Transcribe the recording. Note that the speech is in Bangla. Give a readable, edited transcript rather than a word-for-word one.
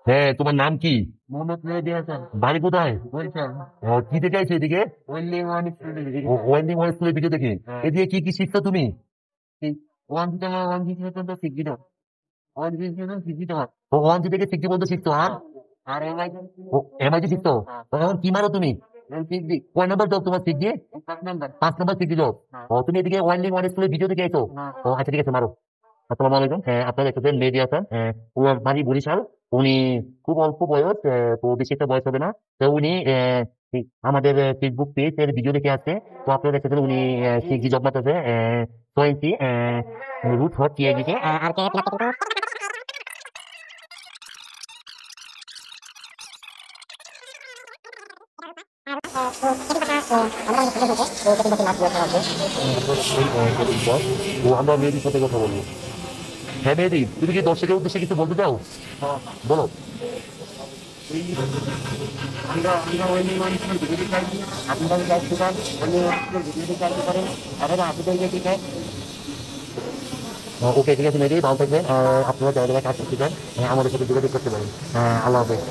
হ্যাঁ, তোমার নাম কি? মোহাম্মদ মেহেদী হাসান। বাড়ি কোথায়? বরিশাল। কি দেখে আইছো এদিকে? ওয়েল্ডিং ওয়ান স্কুলের দিকে। ওয়েল্ডিং স্কুলের দিকে দেখে। হ্যাঁ। এদিকে কি কি শিখছো তুমি? ওয়ান জিরো ওয়ান জিরো তো শিখবি না। ওয়ান জিরো শিখবি না। ওয়ান জি থেকে সিক্সটি বলতে শিখছো আর আর এমআই। এমআইটি শিখছো? হ্যাঁ। এখন কি মারো তুমি? শিখবি। কয় নাম্বার জব তোমার sixty? 5 number. 5 number sixty job. হ্যাঁ। তুমি এদিকে ওয়েল্ডিং স্কুলের ভিডিও দেখে আইছো? হ্যাঁ। আচ্ছা ঠিক আছে, মারো। আসসালামু আলাইকুম। আপনার দেখতেছেন মেহেদী হাসান। ওনার বাড়ি বরিশাল। উনি খুব অল্প বয়স, তো বেশি একটা বয়স হবে না। তো উনি আমাদের ফেসবুক পেজ এর ভিডিও দেখে আসছে। তো আপনারা দেখতেছেন উনি সিক্সটি জব মারতেছে 20 রুট হট টিআইডিতে। আর কে আমরা মেয়েদের সাথে কথা বলবো। হ্যাঁ মেহেদী, তুমি কি দর্শকের উদ্দেশ্যে কিছু বলতে চাও? হ্যাঁ। বলো। আমরা ওয়েল্ডিং ওয়ান স্কুলের ভিডিও দেখাইছি। আপনারা চাইতে পারেন ওয়েল্ডিং ওয়ান স্কুলের ভিডিও দেখাইতে পারেন। আপনারা আপনাদের দিকে। ওকে ঠিক আছে মেহেদী, ভালো থাকবেন। আপনারা যারা যারা কাজ করতে চান আমাদের সাথে যোগাযোগ করতে পারেন। আল্লাহ হাফেজ।